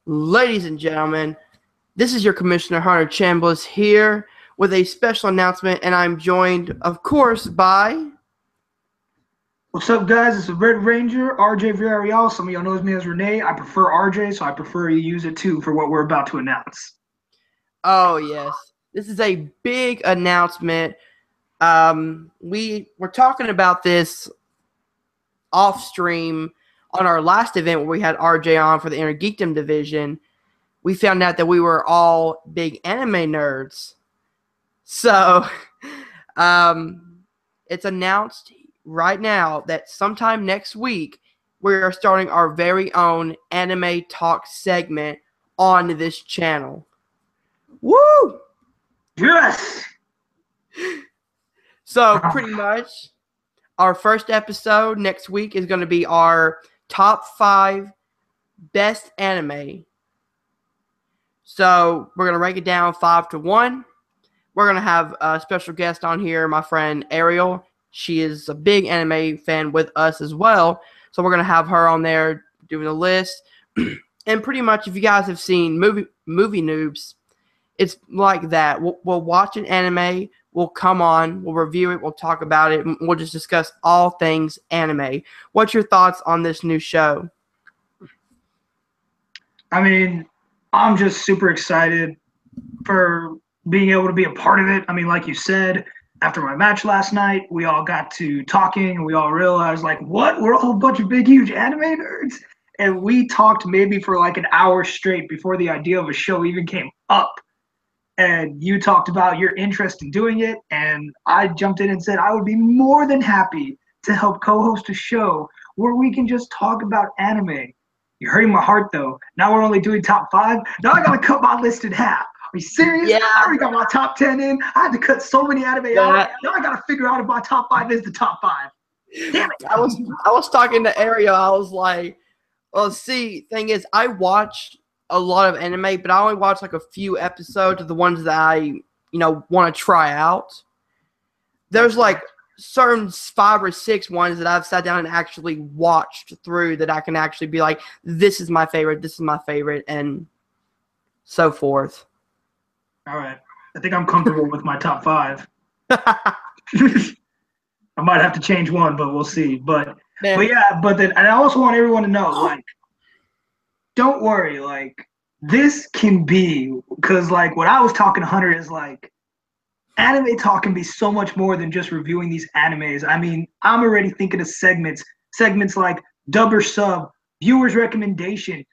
Ladies and gentlemen, this is your Commissioner Hunter Chambliss here with a special announcement, and I'm joined, of course, by... What's up, guys? It's the Red Ranger, RJ Villarreal. Some of y'all know me as Renee. I prefer RJ, so I prefer you use it too for what we're about to announce. Oh, yes. This is a big announcement. We were talking about this off-stream on our last event where we had RJ on for the Inner Geekdom division. We found out that we were all big anime nerds. So, it's announced right now that sometime next week we are starting our very own anime talk segment on this channel. Woo! Yes! So, pretty much, our first episode next week is going to be our top 5 best anime. So, we're going to rank it down 5 to 1. We're going to have a special guest on here, my friend Ariel. She is a big anime fan with us as well. So, we're going to have her on there doing a list. And pretty much, if you guys have seen movie noobs, it's like that. We'll watch an anime. We'll come on. We'll review it. We'll talk about it. We'll just discuss all things anime. What's your thoughts on this new show? I mean, I'm just super excited for being able to be a part of it. I mean, like you said, after my match last night, we all got to talking and we all realized, like, what? We're all a bunch of big, huge anime nerds? And we talked maybe for like an hour straight before the idea of a show even came up. And you talked about your interest in doing it, and I jumped in and said I would be more than happy to help co-host a show where we can just talk about anime. You're hurting my heart, though. Now we're only doing top 5. Now I gotta cut my list in half. Are you serious? Yeah. I already got my top 10 in. I had to cut so many anime out. Now I gotta figure out if my top 5 is the top 5. Damn it! I was talking to Ariel. I was like, well, see, thing is, I watched a lot of anime, but I only watch like a few episodes of the ones that I, want to try out. There's like certain 5 or 6 ones that I've sat down and actually watched through that I can actually be like, this is my favorite, and so forth. All right. I think I'm comfortable with my top 5. I might have to change one, but we'll see. But then and I also want everyone to know, like, don't worry, like, this can be, because, like, what I was talking to Hunter is, like, anime talk can be so much more than just reviewing these animes. I mean, I'm already thinking of segments like dub or sub, viewers recommendation,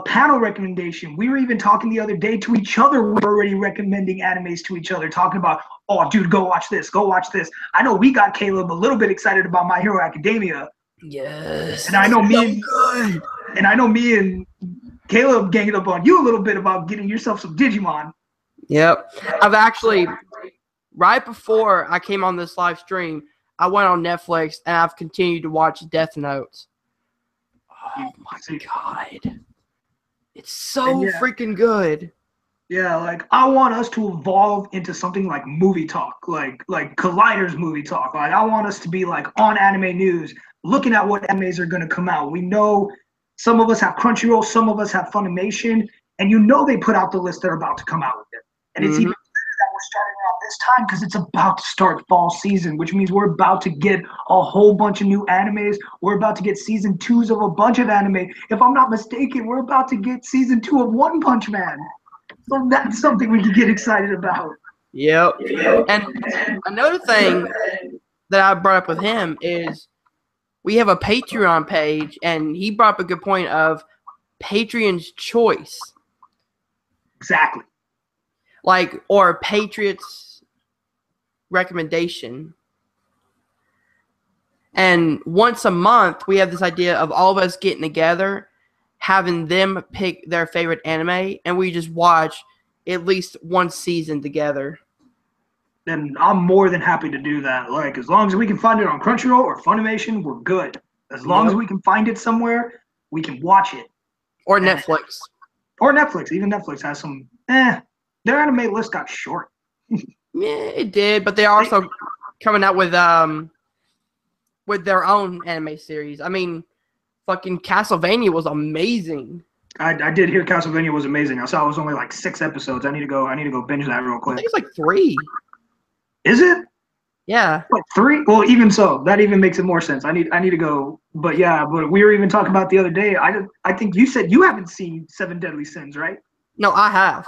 panel recommendation. We were even talking the other day to each other. We were already recommending animes to each other, talking about, oh, dude, go watch this, go watch this. I know we got Caleb a little bit excited about My Hero Academia. Yes. And I know me and Caleb ganged up on you a little bit about getting yourself some Digimon. Yep. I've actually, right before I came on this live stream, I went on Netflix and I've continued to watch Death Note. Oh my God. It's so freaking good. Yeah, like, I want us to evolve into something like movie talk, like Collider's movie talk. Like, I want us to be like on anime news, looking at what animes are going to come out. We know some of us have Crunchyroll, some of us have Funimation, and they put out the list they're about to come out with it. And it's even better that we're starting around this time because it's about to start fall season, which means we're about to get a whole bunch of new animes. We're about to get season 2s of a bunch of anime. If I'm not mistaken, we're about to get season 2 of One Punch Man. So that's something we can get excited about. Yep. And another thing that I brought up with him is we have a Patreon page, and he brought up a good point of Patreon's choice. Exactly. Like, or Patriots recommendation. And once a month, we have this idea of all of us getting together, having them pick their favorite anime, and we just watch at least one season together. And I'm more than happy to do that. Like, as long as we can find it on Crunchyroll or Funimation, we're good. As long as we can find it somewhere, we can watch it. Or Netflix. Or Netflix. Even Netflix has some, their anime list got short. Yeah, it did, but they're also coming out with their own anime series. I mean, fucking Castlevania was amazing. I did hear Castlevania was amazing. I saw it was only like 6 episodes. I need to go binge that real I quick. think it's like 3. Is it? Yeah. Like 3? Well, even so, that even makes it more sense. I need to go. But yeah, but we were even talking about the other day. I think you said you haven't seen Seven Deadly Sins, right? No, I have.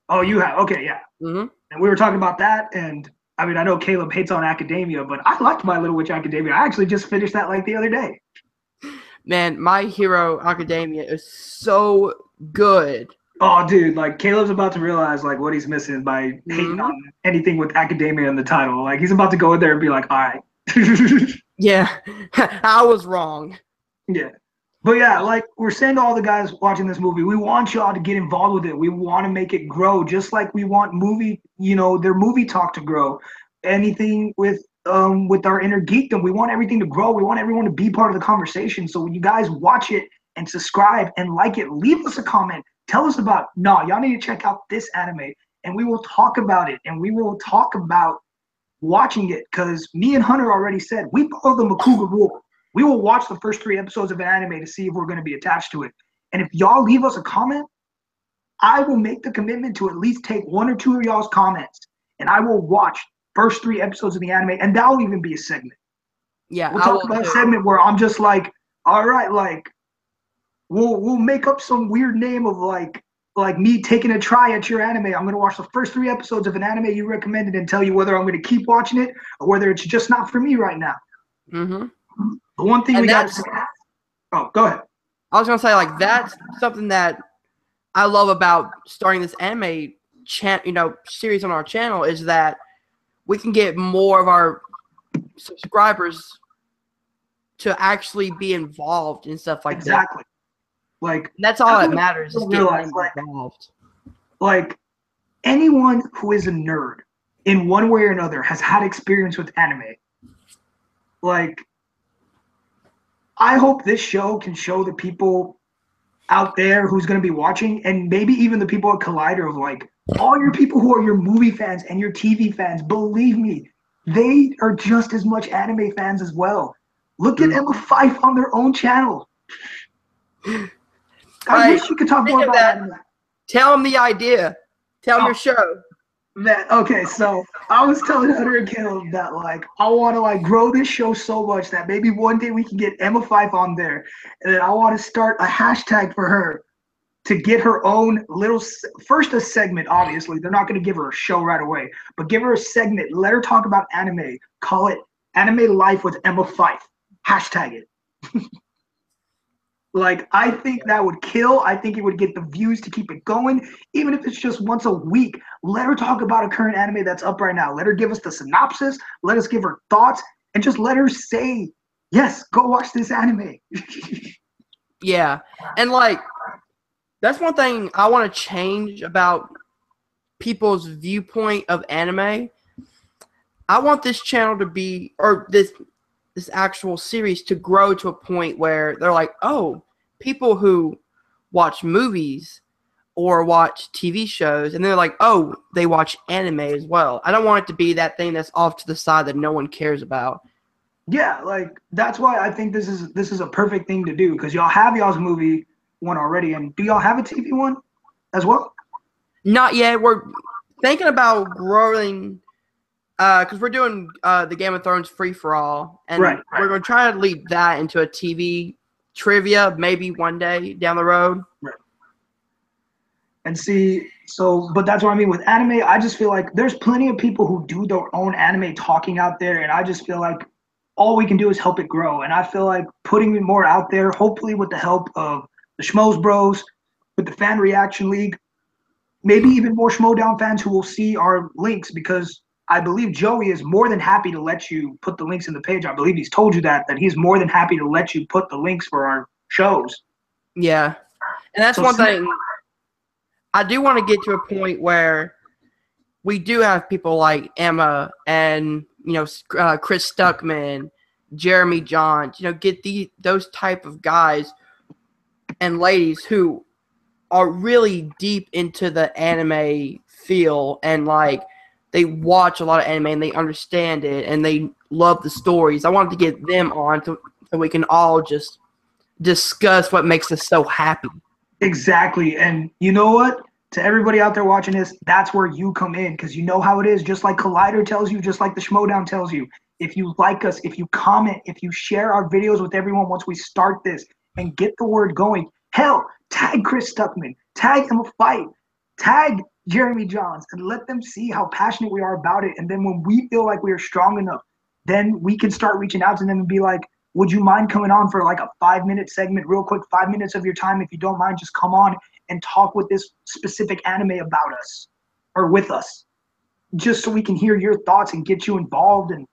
Oh, you have. Okay, yeah. Mm-hmm. And we were talking about that, and I mean, I know Caleb hates on Academia, but I liked My Little Witch Academia. I actually just finished that like the other day. Man, My Hero Academia is so good. Oh, dude, like Caleb's about to realize like what he's missing by hating on anything with Academia in the title. Like he's about to go in there and be like, all right. Yeah, I was wrong. Yeah. But yeah, like we're saying to all the guys watching this movie, we want y'all to get involved with it. We want to make it grow, just like we want their movie talk to grow. Anything with our inner geekdom, we want everything to grow. We want everyone to be part of the conversation. So when you guys watch it and subscribe and like it, leave us a comment. Tell us about y'all need to check out this anime, and we will talk about it, and we will talk about watching it. Because me and Hunter already said we follow the Makuga rule. We will watch the first 3 episodes of an anime to see if we're going to be attached to it. And if y'all leave us a comment, I will make the commitment to at least take 1 or 2 of y'all's comments, and I will watch first 3 episodes of the anime, and that'll even be a segment. Yeah, we'll talk about a segment where I'm just like, all right, like we'll make up some weird name of like me taking a try at your anime. I'm gonna watch the first 3 episodes of an anime you recommended and tell you whether I'm gonna keep watching it or whether it's just not for me right now. Mm-hmm. The one thing we got. Oh, go ahead. I was gonna say like that's something that I love about starting this anime series on our channel is that we can get more of our subscribers to actually be involved in stuff like that. Exactly. Like that's all that matters is getting them involved. Like anyone who is a nerd in one way or another has had experience with anime. Like I hope this show can show the people out there who's going to be watching, and maybe even the people at Collider, of like all your people who are your movie fans and your TV fans. Believe me, they are just as much anime fans as well. Look at Emma Fife on their own channel. I wish you could talk more about anime. Tell them the idea. Tell them your show. Man, okay, so I was telling Hunter and Caleb that like I want to like grow this show so much that maybe one day we can get Emma Fife on there, and then I want to start a hashtag for her to get her own little first a segment. Obviously, they're not going to give her a show right away, but give her a segment. Let her talk about anime. Call it Anime Life with Emma Fife. Hashtag it. Like, I think that would kill. I think it would get the views to keep it going. Even if it's just once a week, let her talk about a current anime that's up right now. Let her give us the synopsis. Let us give her thoughts. And just let her say, yes, go watch this anime. Yeah. And, like, that's one thing I want to change about people's viewpoint of anime. I want this channel to be, or this actual series to grow to a point where they're like, oh, people who watch movies or watch TV shows, and they're like, oh, they watch anime as well. I don't want it to be that thing that's off to the side that no one cares about. Yeah, like that's why I think this is a perfect thing to do, because y'all have y'all's movie one already, and do y'all have a TV one as well? Not yet. We're thinking about growing. Because we're doing the Game of Thrones free-for-all, and we're going to try to lead that into a TV trivia maybe one day down the road. Right. And see, but that's what I mean with anime. I just feel like there's plenty of people who do their own anime talking out there, and I just feel like all we can do is help it grow. And I feel like putting it more out there, hopefully with the help of the Schmoes Bros, with the Fan Reaction League, maybe even more Schmodown fans who will see our links, because I believe Joey is more than happy to let you put the links in the page. I believe he's told you that he's more than happy to let you put the links for our shows. Yeah. And that's one thing. I do want to get to a point where we do have people like Emma and, Chris Stuckman, Jeremy Johns, get those type of guys and ladies who are really deep into the anime feel, and like they watch a lot of anime and they understand it and they love the stories. I wanted to get them on so we can all just discuss what makes us so happy. Exactly. And you know what? To everybody out there watching this, that's where you come in because you know how it is. Just like Collider tells you, just like the Schmodown tells you. If you like us, if you comment, if you share our videos with everyone once we start this and get the word going, hell, tag Chris Stuckman, tag him a fight, tag Jeremy Johns, and let them see how passionate we are about it. And then when we feel like we are strong enough, then we can start reaching out to them and be like, would you mind coming on for like a 5-minute segment, real quick, 5 minutes of your time? If you don't mind, just come on and talk with this specific anime about us or with us, just so we can hear your thoughts and get you involved. And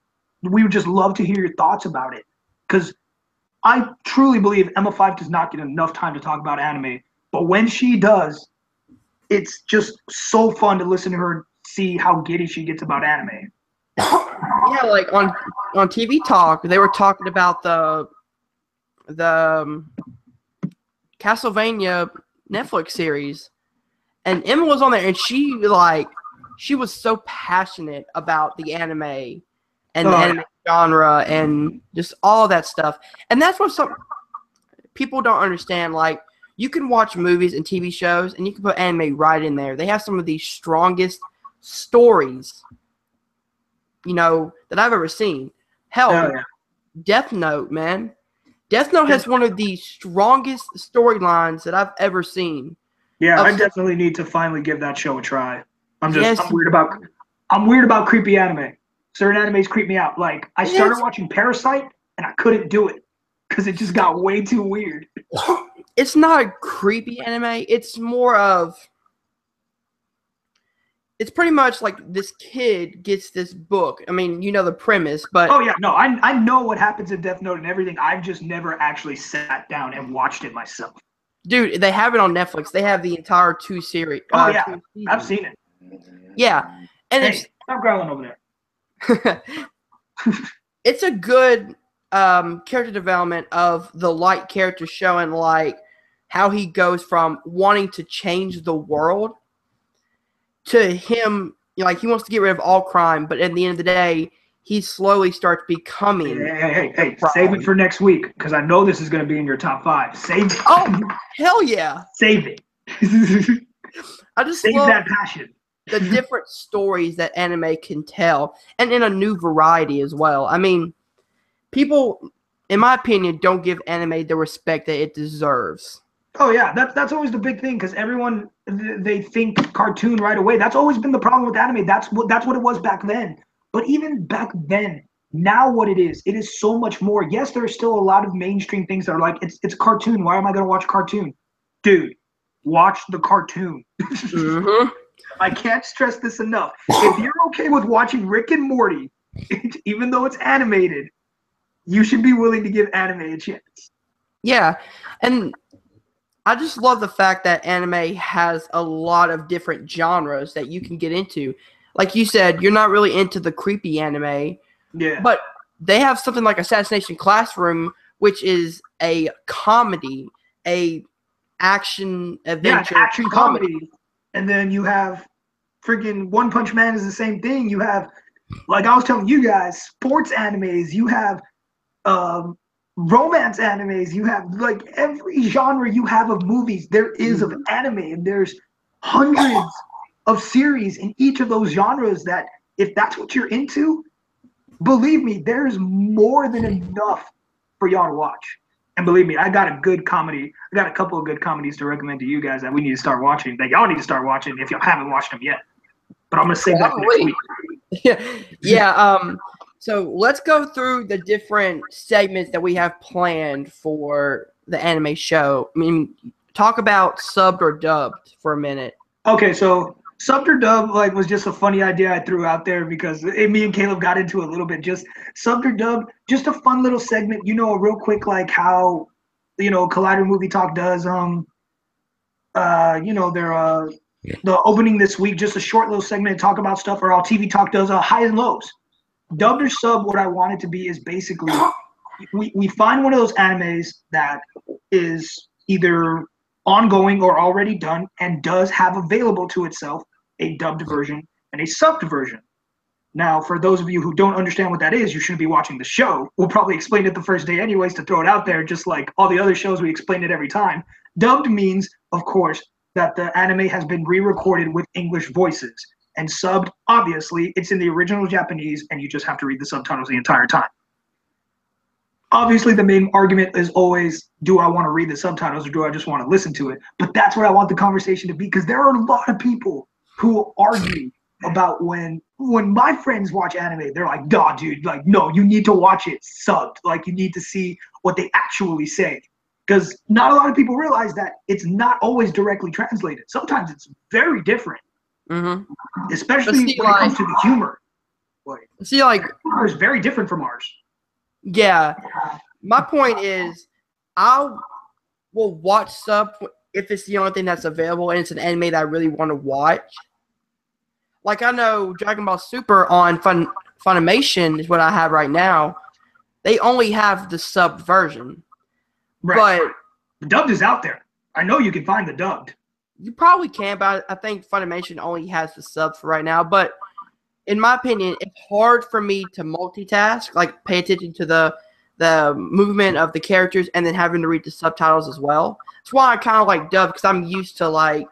we would just love to hear your thoughts about it. Because I truly believe Emma Fife does not get enough time to talk about anime. But when she does, it's just so fun to listen to her see how giddy she gets about anime. Yeah, like on TV Talk, they were talking about the Castlevania Netflix series, and Emma was on there, and she was so passionate about the anime and the anime genre and just all that stuff. And that's what some people don't understand. Like, you can watch movies and TV shows, and you can put anime right in there. They have some of the strongest stories, that I've ever seen. Hell, Death Note, man. Death Note has one of the strongest storylines that I've ever seen. Yeah, I definitely need to finally give that show a try. I'm weird about creepy anime. Certain animes creep me out. Like, I started watching Parasite, and I couldn't do it because it just got way too weird. It's not a creepy anime. It's more of... It's pretty much like this kid gets this book. I mean, the premise, but... Oh, yeah. No, I know what happens in Death Note and everything. I've just never actually sat down and watched it myself. Dude, they have it on Netflix. They have the entire 2 series. Oh, yeah. I've seen it. Yeah. And stop growling over there. It's a good character development of the Light character, showing, like, how he goes from wanting to change the world to him, like, he wants to get rid of all crime, but at the end of the day, he slowly starts becoming... Hey, save it for next week, because I know this is going to be in your top 5. Save it. Oh, hell yeah. Save it. I just save love that passion. the different stories that anime can tell, and in a new variety as well. I mean, people, in my opinion, don't give anime the respect that it deserves. Oh, yeah, that's always the big thing, because everyone, they think cartoon right away. That's always been the problem with anime. That's what it was back then. But even back then, now what it is so much more. Yes, there are still a lot of mainstream things that are like, it's a cartoon. Why am I going to watch a cartoon? Dude, watch the cartoon. Mm-hmm. I can't stress this enough. If you're okay with watching Rick and Morty, even though it's animated, you should be willing to give anime a chance. Yeah, and I just love the fact that anime has a lot of different genres that you can get into. Like you said, you're not really into the creepy anime. Yeah. But they have something like Assassination Classroom, which is a comedy, a action adventure. Yeah, action comedy. And then you have freaking One Punch Man is the same thing. You have, like I was telling you guys, sports animes. You have romance animes. You have, like, every genre you have of movies there is of anime, and there's hundreds of series in each of those genres that, if that's what you're into, believe me, there's more than enough for y'all to watch. And believe me, I got a couple of good comedies to recommend to you guys that we need to start watching, that y'all need to start watching if y'all haven't watched them yet. But I'm going to save that for next week. Yeah. So let's go through the different segments that we have planned for the anime show. I mean, talk about subbed or dubbed for a minute. Okay, so subbed or dubbed, like, was just a funny idea I threw out there because me and Caleb got into it a little bit. Just subbed or dubbed, just a fun little segment, a real quick, like how, Collider Movie Talk does, the opening this week, just a short little segment to talk about stuff, or how TV Talk does highs and lows. Dubbed or sub, what I want it to be is basically we find one of those animes that is either ongoing or already done and does have available to itself a dubbed version and a subbed version. Now, for those of you who don't understand what that is, you shouldn't be watching the show. We'll probably explain it the first day anyways to throw it out there, just like all the other shows we explain it every time. Dubbed means of course, that the anime has been re-recorded with English voices and subbed. Obviously, it's in the original Japanese, and you just have to read the subtitles the entire time. Obviously, the main argument is always, do I want to read the subtitles or do I just want to listen to it? But that's what I want the conversation to be, because there are a lot of people who argue about when my friends watch anime, they're like, "Duh, dude, like, no, you need to watch it subbed. Like, you need to see what they actually say." Because not a lot of people realize that it's not always directly translated. Sometimes it's very different, especially when it comes to the humor. Like, humor is very different from ours. Yeah, my point is, I will watch sub if it's the only thing that's available and it's an anime that I really want to watch. Like, I know Dragon Ball Super on Funimation is what I have right now. They only have the subbed version. Right. But the dubbed is out there. I know you can find the dubbed. You probably can, but I think Funimation only has the subs for right now. But in my opinion, it's hard for me to multitask, like pay attention to the movement of the characters and then having to read the subtitles as well. That's why I kind of like dubbed, because I'm used to, like,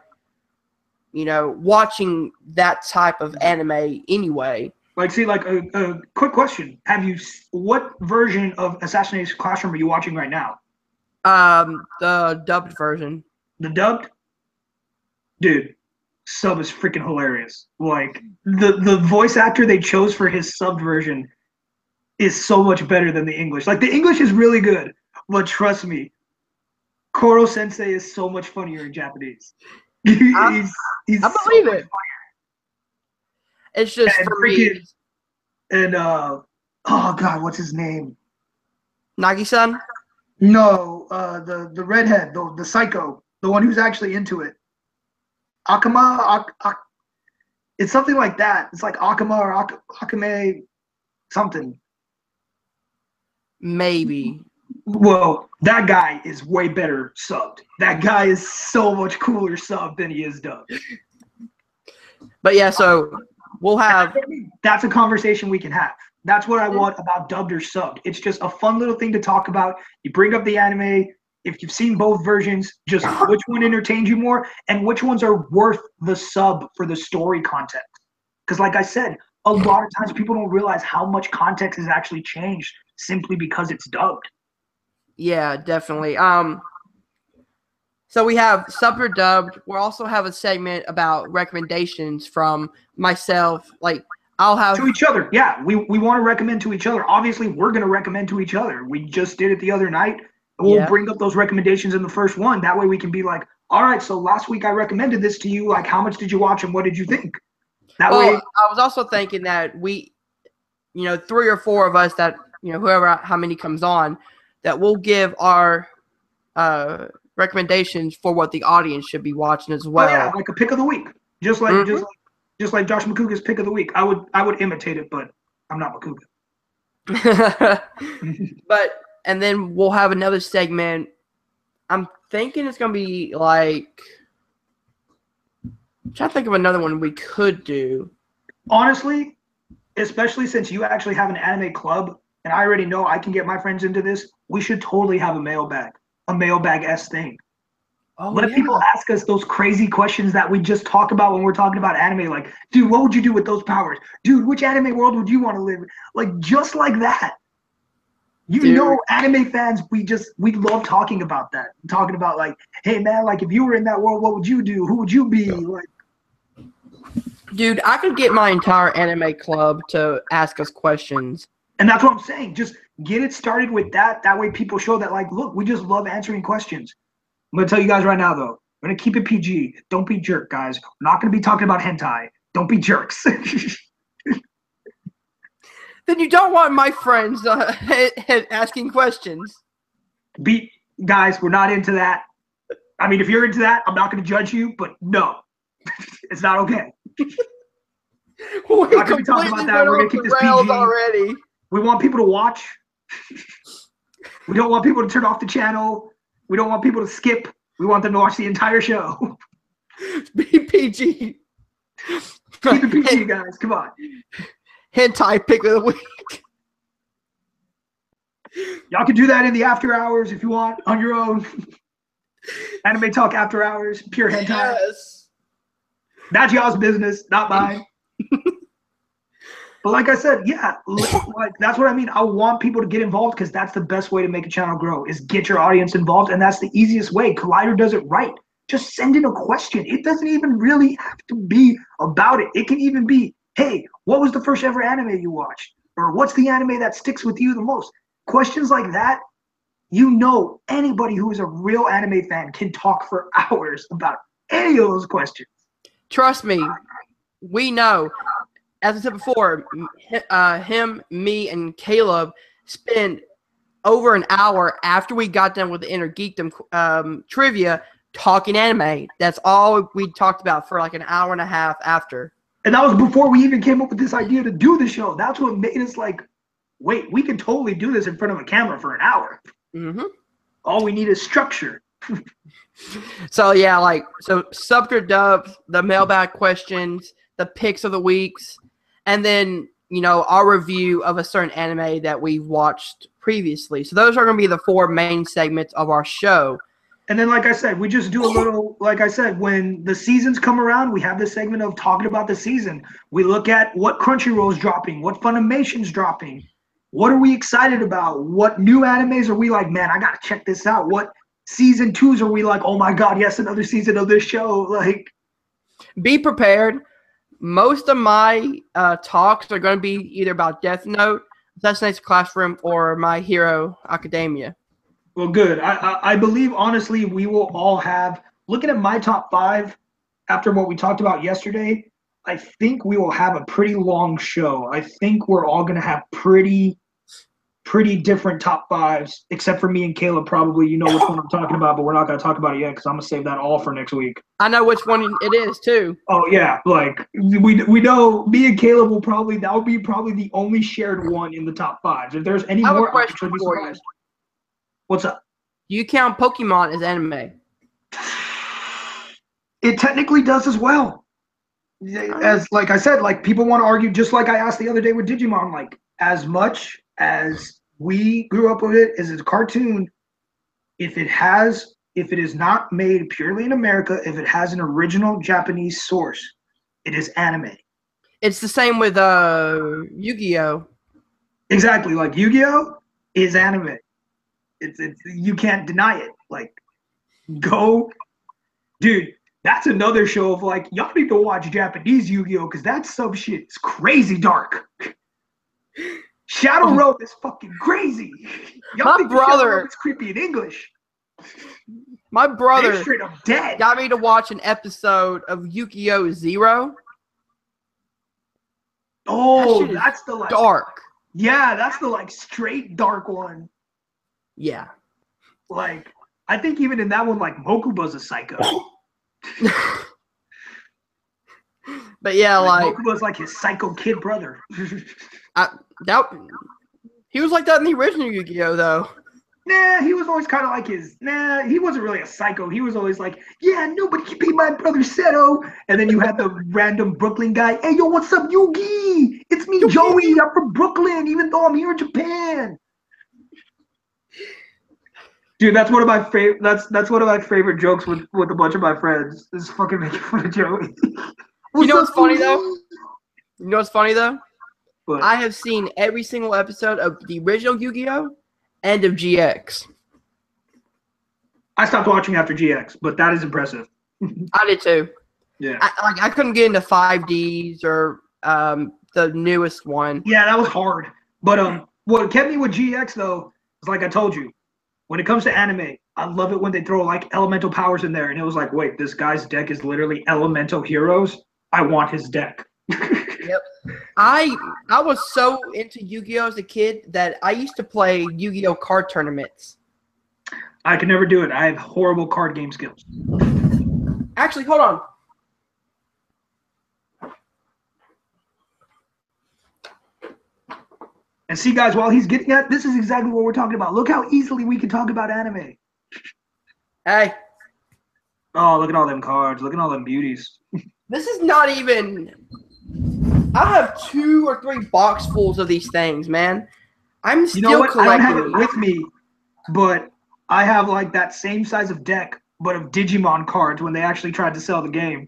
you know, watching that type of anime anyway. Like, see, like, a quick question. What version of Assassination Classroom are you watching right now? The dubbed version. The dubbed? Dude, sub is freaking hilarious. Like, the voice actor they chose for his subbed version is so much better than the English. Like, the English is really good, but trust me, Koro Sensei is so much funnier in Japanese. I believe it. It's just for me. And oh god, what's his name? Nagi-san? No, the redhead, the psycho, the one who's actually into it. Akama, it's something like that. It's like Akama or Akame something. Maybe. Well, that guy is way better subbed. That guy is so much cooler subbed than he is dubbed. But yeah, so we'll have... That's a conversation we can have. That's what I want about dubbed or subbed. It's just a fun little thing to talk about. You bring up the anime. If you've seen both versions, just which one entertains you more and which ones are worth the sub for the story context. Because like I said, a lot of times people don't realize how much context has actually changed simply because it's dubbed. Yeah, definitely. So we have sub or dubbed. We'll also have a segment about recommendations from myself. Like, I'll have to each other. Yeah, we want to recommend to each other. Obviously, we're going to recommend to each other. We just did it the other night. We'll bring up those recommendations in the first one. That way we can be like, all right, so last week I recommended this to you. Like, how much did you watch and what did you think? That way. I was also thinking that we, 3 or 4 of us that, how many comes on, that we'll give our recommendations for what the audience should be watching as well. Oh, yeah, like a pick of the week. Just like Josh Makuga's pick of the week. I would imitate it, but I'm not Makuga. And then we'll have another segment. I'm thinking it's going to be like... I'm trying to think of another one we could do. Honestly, especially since you actually have an anime club, and I already know I can get my friends into this, we should totally have a mailbag-esque thing. Let people ask us those crazy questions that we just talk about when we're talking about anime. Like, dude, what would you do with those powers? Dude, which anime world would you want to live in? Like, just like that. Anime fans, we love talking about that. Talking about, like, hey, man, like, if you were in that world, what would you do? Who would you be? Like, dude, I could get my entire anime club to ask us questions. And that's what I'm saying. Just get it started with that. That way people show that, like, look, we just love answering questions. I'm going to tell you guys right now, though. We're going to keep it PG. Don't be jerk, guys. We're not going to be talking about hentai. Don't be jerks. Then you don't want my friends asking questions. Guys, we're not into that. I mean, if you're into that, I'm not going to judge you, but no. It's not okay. We're not going to be talking about that. We're going to keep this PG. Already. We want people to watch. We don't want people to turn off the channel. We don't want people to skip. We want them to watch the entire show. Be PG. Keep it PG, guys. Come on. Hentai pick of the week. Y'all can do that in the after hours if you want on your own. Anime Talk After Hours, pure hentai. Yes. That's y'all's business, not mine. But like I said, yeah, like that's what I mean. I want people to get involved because that's the best way to make a channel grow is get your audience involved, and that's the easiest way. Collider does it right. Just send in a question. It doesn't even really have to be about it. It can even be, hey, what was the first ever anime you watched? Or what's the anime that sticks with you the most? Questions like that, you know, anybody who is a real anime fan can talk for hours about any of those questions. Trust me, we know. As I said before, him, me, and Caleb spent over an hour after we got done with the Inner Geekdom trivia talking anime. That's all we talked about for like an hour and a half after. And that was before we even came up with this idea to do the show. That's what made us like, wait, we can totally do this in front of a camera for an hour. Mm-hmm. All we need is structure. So yeah, like subject dubs, the mailbag questions, the picks of the weeks, and then our review of a certain anime that we've watched previously. So those are going to be the 4 main segments of our show. And then, like I said, we just do a little, like I said, when the seasons come around, we have this segment of talking about the season. We look at what Crunchyroll's dropping, what Funimation's dropping, what are we excited about, what new animes are we like, man, I got to check this out. What season 2s are we like, oh my God, yes, another season of this show. Like, be prepared. Most of my talks are going to be either about Death Note, Assassination Classroom, or My Hero Academia. Well, good. I believe, honestly, we will all have, looking at my top 5 after what we talked about yesterday, I think we will have a pretty long show. I think we're all going to have pretty different top 5s, except for me and Caleb probably. You know which one I'm talking about, but we're not going to talk about it yet because I'm going to save that all for next week. I know which one it is, too. Oh, yeah. Like, we know me and Caleb will probably, that will be probably the only shared one in the top 5s. If there's any more, I'll actually be surprised. What's up? Do you count Pokemon as anime? It technically does as well. As like I said, like people want to argue, just like I asked the other day with Digimon, like as much as we grew up with it as a cartoon, if it is not made purely in America, if it has an original Japanese source, it is anime. It's the same with Yu-Gi-Oh! Exactly, like Yu-Gi-Oh! Is anime. It's you can't deny it. Like, go, dude. That's another show of like, y'all need to watch Japanese Yu-Gi-Oh! Because that sub shit is crazy dark. Shadow Road is fucking crazy. Y'all think Shadow Road is creepy in English. My brother They're straight up dead. Got me to watch an episode of Yu-Gi-Oh! Zero. Oh, that's the like dark. Yeah, that's the like straight dark one. Yeah. Like, I think even in that one, like Mokuba's a psycho. But yeah, like Mokuba's like his psycho kid brother. He was like that in the original Yu-Gi-Oh! Though. Nah, he was always kind of like he wasn't really a psycho. He was always like, yeah, nobody can be my brother Seto. And then you had the random Brooklyn guy. Hey, yo, what's up, Yugi? It's me, Joey. I'm from Brooklyn, even though I'm here in Japan. Dude, that's one of my favorite. That's one of my favorite jokes with a bunch of my friends. Is fucking making fun of Joey. You know what's funny though? You know what's funny though? What? I have seen every single episode of the original Yu-Gi-Oh! And of GX. I stopped watching after GX, but that is impressive. I did too. Yeah. I couldn't get into 5Ds or the newest one. Yeah, that was hard. But what kept me with GX though is like I told you. When it comes to anime, I love it when they throw like elemental powers in there, and it was like, wait, this guy's deck is literally elemental heroes. I want his deck. Yep. I was so into Yu-Gi-Oh! As a kid that I used to play Yu-Gi-Oh! Card tournaments. I could never do it. I have horrible card game skills. Actually, hold on. And see, guys, while he's getting that, this is exactly what we're talking about. Look how easily we can talk about anime. Hey. Oh, look at all them cards. Look at all them beauties. This is not even... I have 2 or 3 boxfuls of these things, man. I'm still collecting. I don't have it with me, but I have like that same size of deck but of Digimon cards when they actually tried to sell the game.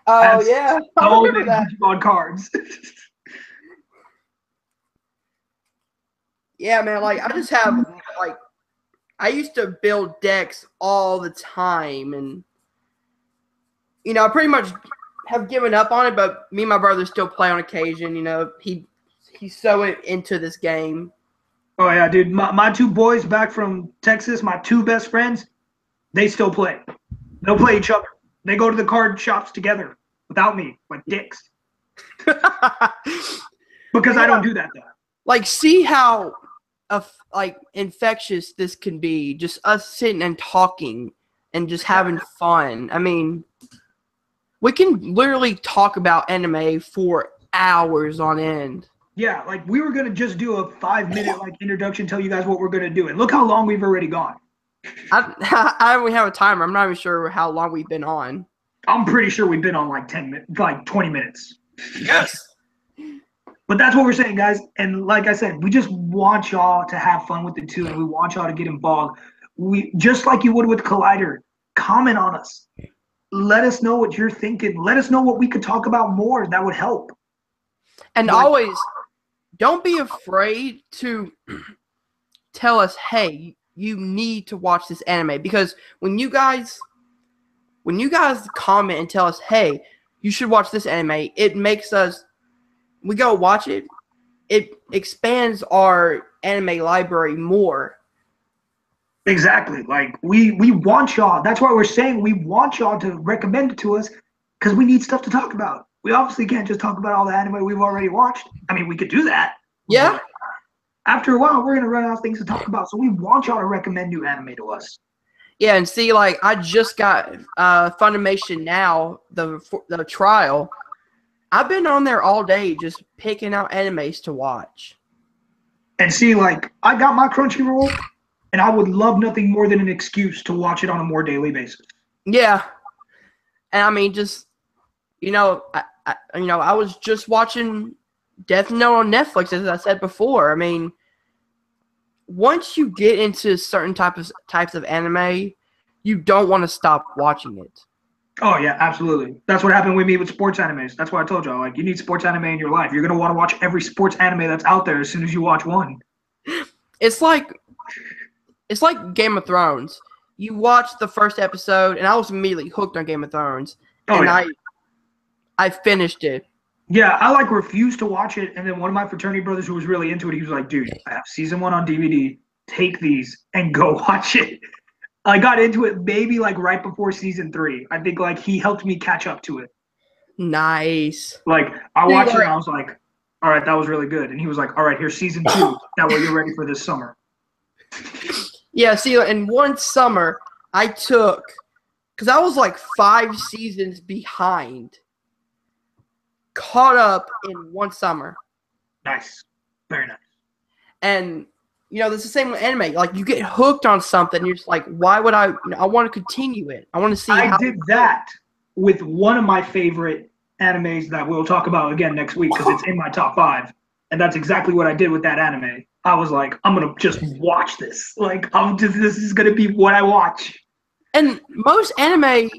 Oh yeah, I so remember many that. Digimon cards. Yeah, man. Like I just have like I used to build decks all the time, and I pretty much have given up on it. But me and my brother still play on occasion. He's so into this game. Oh yeah, dude. My two boys back from Texas, my two best friends, they still play. They'll play each other. They go to the card shops together without me, like dicks. Because I don't do that though. Like, see how like infectious this can be. Just us sitting and talking and just having fun. I mean, we can literally talk about anime for hours on end. Yeah, like we were gonna just do a 5-minute like introduction, tell you guys what we're gonna do, and look how long we've already gone. I don't have a timer. I'm not even sure how long we've been on. I'm pretty sure we've been on like 10 minutes, like 20 minutes. Yes. But that's what we're saying, guys. And like I said, we just want y'all to have fun with it too, and we want y'all to get involved. We just like you would with Collider, comment on us. Let us know what you're thinking. Let us know what we could talk about more that would help. And always, don't be afraid to tell us, hey, you need to watch this anime, because when you guys comment and tell us, hey, you should watch this anime, it makes us, we go watch it, it expands our anime library more. Exactly. Like we want y'all. That's why we're saying we want y'all to recommend it to us, because we need stuff to talk about. We obviously can't just talk about all the anime we've already watched. I mean, we could do that. Yeah. After a while, we're gonna run out of things to talk about. So we want y'all to recommend new anime to us. Yeah, and see, like I just got Funimation Now, the trial. I've been on there all day just picking out animes to watch. And see, like I got my Crunchyroll, and I would love nothing more than an excuse to watch it on a more daily basis. Yeah, and I mean, just I was just watching Death Note on Netflix, as I said before. I mean, once you get into certain types of anime, you don't want to stop watching it. Oh yeah, absolutely. That's what happened with me with sports animes. That's why I told y'all, like, you need sports anime in your life. You're gonna want to watch every sports anime that's out there as soon as you watch one. It's like Game of Thrones. You watch the first episode, and I was immediately hooked on Game of Thrones, I finished it. Yeah, I like refused to watch it, and then one of my fraternity brothers who was really into it, he was like, "Dude, I have season 1 on DVD. Take these and go watch it." I got into it maybe like right before season 3. I think like he helped me catch up to it. Nice. Like I watched it and I was like, all right, that was really good. And he was like, all right, here's season 2. That way you're ready for this summer. Yeah, see, in one summer, I took, because I was like 5 seasons behind, caught up in one summer. Nice. Very nice. And it's the same with anime. Like, you get hooked on something, you're just like, why would I want to continue it. I want to see I did that with one of my favorite animes that we'll talk about again next week because it's in my top 5. And that's exactly what I did with that anime. I was like, I'm going to just watch this. Like, this is going to be what I watch. And most anime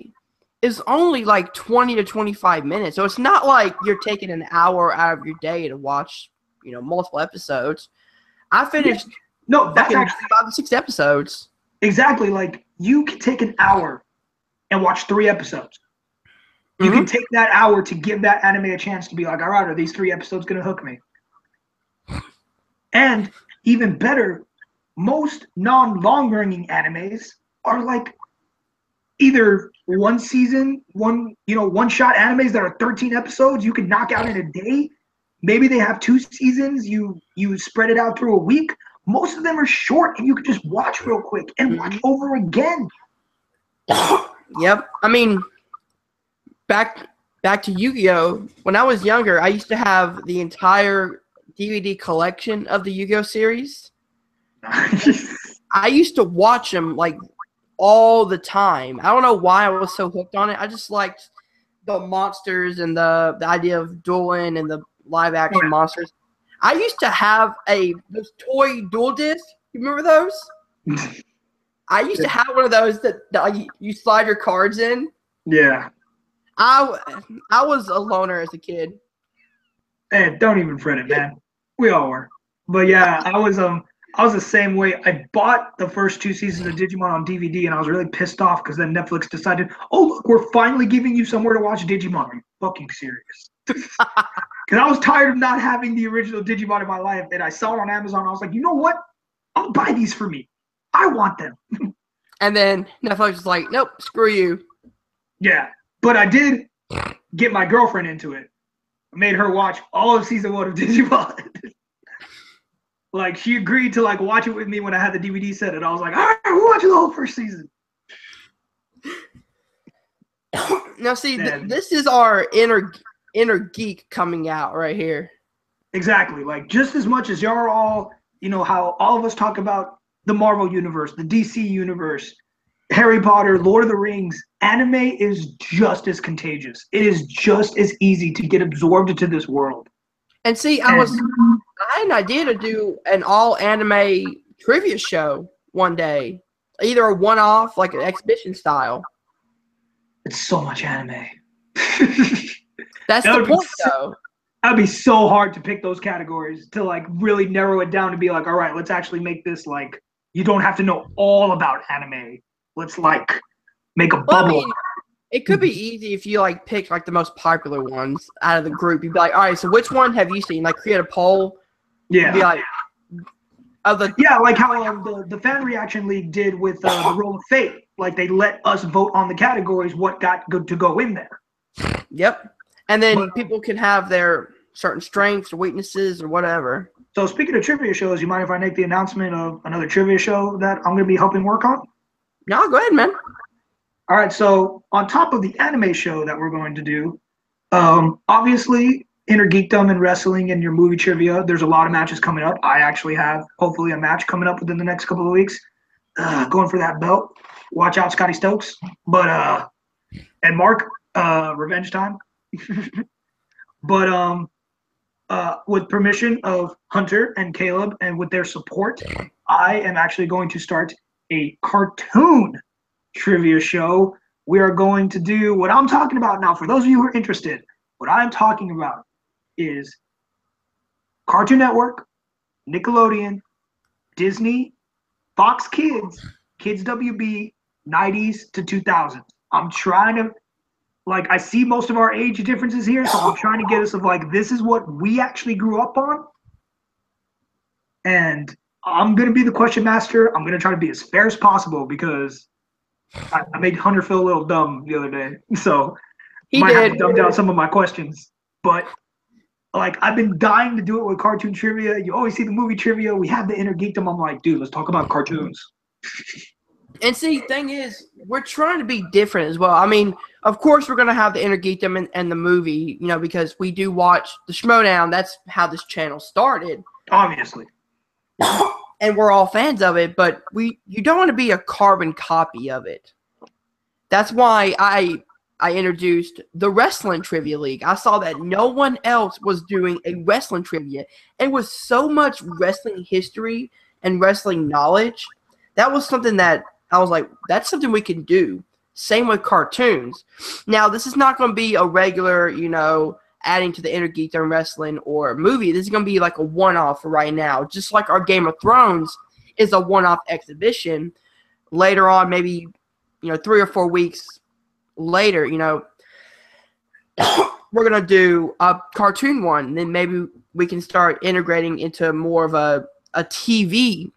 is only like 20 to 25 minutes. So it's not like you're taking an hour out of your day to watch, multiple episodes. I finished that's actually 5 to 6 episodes. Exactly. Like, you can take an hour and watch 3 episodes. You can take that hour to give that anime a chance to be like, all right, are these 3 episodes going to hook me? And even better, most non-long-running animes are like either one season, one-shot animes that are 13 episodes you can knock out in a day. Maybe they have 2 seasons. You spread it out through a week. Most of them are short, and you can just watch real quick and watch over again. Yep. I mean, back to Yu-Gi-Oh! When I was younger, I used to have the entire DVD collection of the Yu-Gi-Oh! Series. I used to watch them like all the time. I don't know why I was so hooked on it. I just liked the monsters and the idea of dueling and the live action monsters. I used to have those toy duel discs. You remember those? I used to have one of those that like, you slide your cards in. Yeah. I was a loner as a kid. Hey, don't even fret it, man. We all were. But yeah, I was the same way. I bought the first 2 seasons of Digimon on DVD, and I was really pissed off because then Netflix decided, oh look, we're finally giving you somewhere to watch Digimon. Are you fucking serious? Because I was tired of not having the original Digimon in my life, and I saw it on Amazon. I was like, you know what? I'll buy these for me. I want them. And then Netflix was like, nope, screw you. Yeah, but I did get my girlfriend into it. I made her watch all of season 1 of Digimon. Like, she agreed to like watch it with me when I had the DVD set, and I was like, all right, we'll watch the whole first season. Now, see, this is our inner geek coming out right here. Exactly. Like, just as much as y'all are all, you know, how all of us talk about the Marvel universe, the DC universe, Harry Potter, Lord of the Rings, anime is just as contagious. It is just as easy to get absorbed into this world. And see, I had an idea to do an all anime trivia show one day, either a one-off, like an exhibition style. It's so much anime. That's the point, though. That'd be so hard to pick those categories to like really narrow it down to be like, all right, let's actually make this like you don't have to know all about anime. Let's like make a bubble. I mean, it could be easy if you like pick like the most popular ones out of the group. You'd be like, all right, so which one have you seen? Like create a poll. Yeah. Be like, like how the fan reaction league did with the Roll of Fate. Like they let us vote on the categories, what got good to go in there. Yep. And then people can have their certain strengths or weaknesses or whatever. So speaking of trivia shows, you mind if I make the announcement of another trivia show that I'm going to be helping work on? No, go ahead, man. All right. So on top of the anime show that we're going to do, obviously Inner Geekdom and wrestling and your movie trivia, there's a lot of matches coming up. I actually have hopefully a match coming up within the next couple of weeks. Going for that belt. Watch out, Scotty Stokes. But and Mark, revenge time. But with permission of Hunter and Caleb and with their support, I am actually going to start a cartoon trivia show. We are going to do what I'm talking about now. For those of you who are interested, what I'm talking about is Cartoon Network, Nickelodeon, Disney, Fox Kids, Kids WB, 90s to 2000s. I'm trying to, like, I see most of our age differences here, so I'm trying to get us of, like, this is what we actually grew up on. And I'm going to be the question master. I'm going to try to be as fair as possible because I made Hunter feel a little dumb the other day. So he might did have to dumb down some of my questions. But, like, I've been dying to do it with cartoon trivia. You always see the movie trivia. We have the Inner Geekdom. I'm like, dude, let's talk about cartoons. And see, thing is, we're trying to be different as well. I mean, of course, we're going to have the Inner Geekdom and the movie, you know, because we do watch the Schmodown. That's how this channel started. Obviously. And we're all fans of it, but you don't want to be a carbon copy of it. That's why I introduced the Wrestling Trivia League. I saw that no one else was doing a wrestling trivia. And with so much wrestling history and wrestling knowledge, that was something that I was like, that's something we can do. Same with cartoons. Now, this is not going to be a regular, you know, adding to the Inner Geekdom wrestling or movie. This is going to be like a one-off for right now. Just like our Game of Thrones is a one-off exhibition. Later on, maybe, you know, 3 or 4 weeks later, you know, we're going to do a cartoon one. And then maybe we can start integrating into more of a TV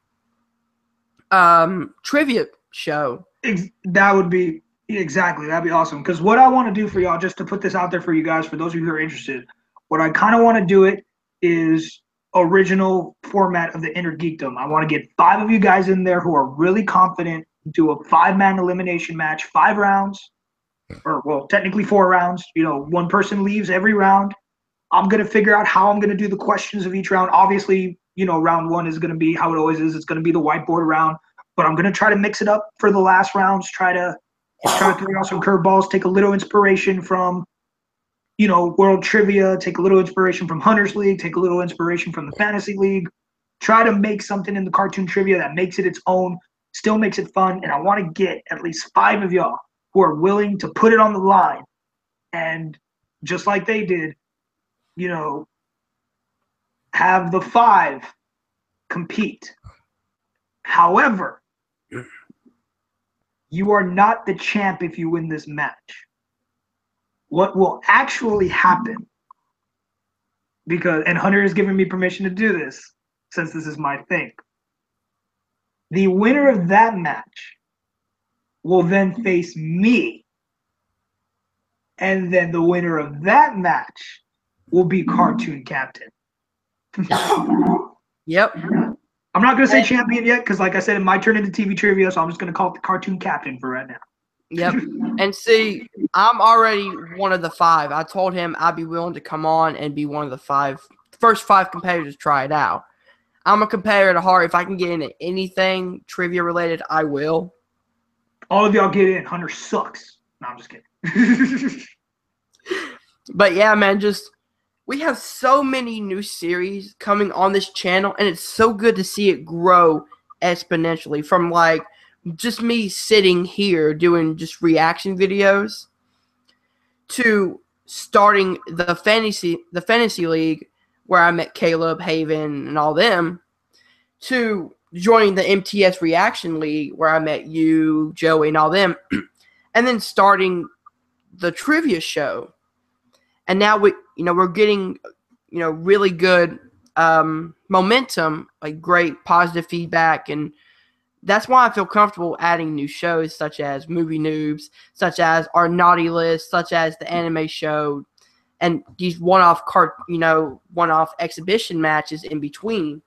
trivia show. That would be exactly, that'd be awesome. Because what I want to do for y'all, just to put this out there for you guys, for those of you who are interested, what I kind of want to do it is original format of the Inner Geekdom. I want to get 5 of you guys in there who are really confident, do a 5-man elimination match, 5 rounds, or well, technically 4 rounds. You know, 1 person leaves every round. I'm going to figure out how I'm going to do the questions of each round. Obviously, you know, round 1 is going to be how it always is. It's going to be the whiteboard round. But I'm going to try to mix it up for the last rounds, try to throw out some curveballs, take a little inspiration from, you know, World Trivia, take a little inspiration from Hunter's League, take a little inspiration from the Fantasy League, try to make something in the cartoon trivia that makes it its own. still makes it fun. And I want to get at least 5 of y'all who are willing to put it on the line and just like they did, you know, have the 5 compete. However, you are not the champ if you win this match. What will actually happen, and Hunter has given me permission to do this since this is my thing, the winner of that match will then face me, and then the winner of that match will be Cartoon Captain. Yep. I'm not going to say champion yet because, like I said, it might turn into TV trivia, so I'm just going to call it the Cartoon Captain for right now. Yep. And see, I'm already one of the 5. I told him I'd be willing to come on and be one of the first 5 competitors to try it out. I'm a competitor at heart. If I can get into anything trivia related, I will. All of y'all get in. Hunter sucks. No, I'm just kidding. But yeah, man, we have so many new series coming on this channel, and it's so good to see it grow exponentially from like just me sitting here doing just reaction videos to starting the fantasy league where I met Caleb, Haven, and all them, to joining the MTS reaction league where I met you, Joey, and all them, and then starting the trivia show. And now we're getting, really good momentum, like great positive feedback, and that's why I feel comfortable adding new shows such as Movie Noobs, such as our Naughty List, such as the anime show, and these one-off exhibition matches in between.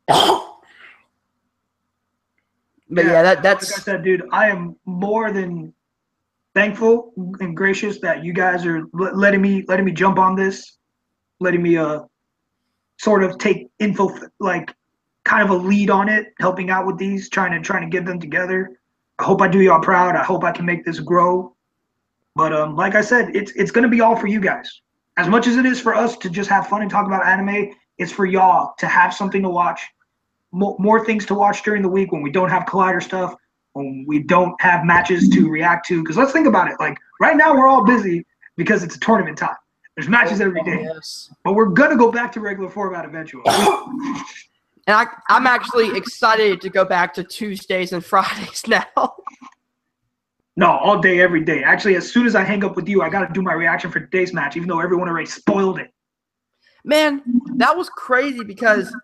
But that's like I said, dude. I am more than thankful and gracious that you guys are letting me jump on this, letting me sort of take info, like kind of a lead on it, helping out with these, trying to get them together. I hope I do y'all proud. I hope I can make this grow. But like I said, it's gonna be all for you guys. As much as it is for us to just have fun and talk about anime, it's for y'all to have something to watch, more things to watch during the week when we don't have Collider stuff, when we don't have matches to react to. Because let's think about it. Like right now, we're all busy because it's a tournament time. There's matches every day, but we're gonna go back to regular format eventually. And I'm actually excited to go back to Tuesdays and Fridays now. No, all day, every day. Actually, as soon as I hang up with you, I got to do my reaction for today's match, even though everyone already spoiled it. Man, that was crazy because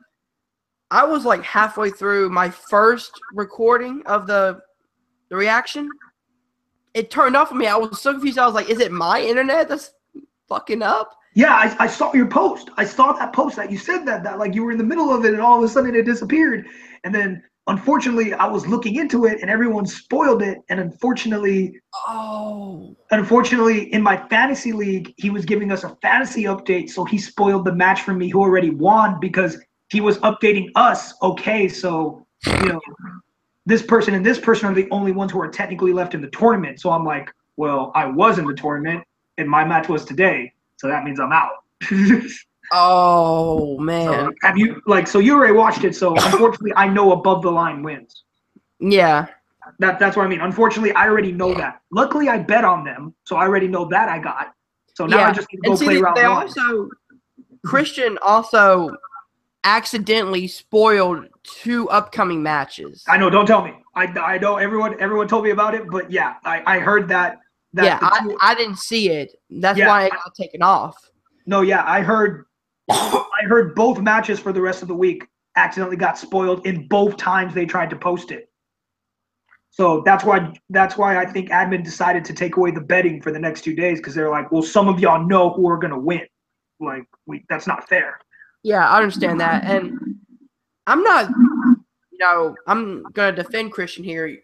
I was like halfway through my first recording of the reaction. It turned off on me. I was so confused. I was like, is it my internet that's fucking up? Yeah, I saw your post. I saw that post that you said that like you were in the middle of it and all of a sudden it disappeared. And then unfortunately I was looking into it and everyone spoiled it. And unfortunately in my fantasy league, he was giving us a fantasy update. So he spoiled the match for me who already won because he was updating us. Okay, so this person and this person are the only ones who are technically left in the tournament. So I'm like, well, I was in the tournament and my match was today. So that means I'm out. Oh man! So you already watched it? So unfortunately, I know above the line wins. Yeah. That's what I mean. Unfortunately, I already know that. Luckily, I bet on them, so I already know that I got. So now I just need to go play round one. Christian also accidentally spoiled 2 upcoming matches. I know. Don't tell me. I know everyone told me about it, but yeah, I heard that. I didn't see it. That's why it got taken off. No, yeah, I heard both matches for the rest of the week accidentally got spoiled in both times they tried to post it. So that's why I think admin decided to take away the betting for the next 2 days because they're like, well, some of y'all know who are gonna win. Like that's not fair. Yeah, I understand that, and I'm not. I'm gonna defend Christian here.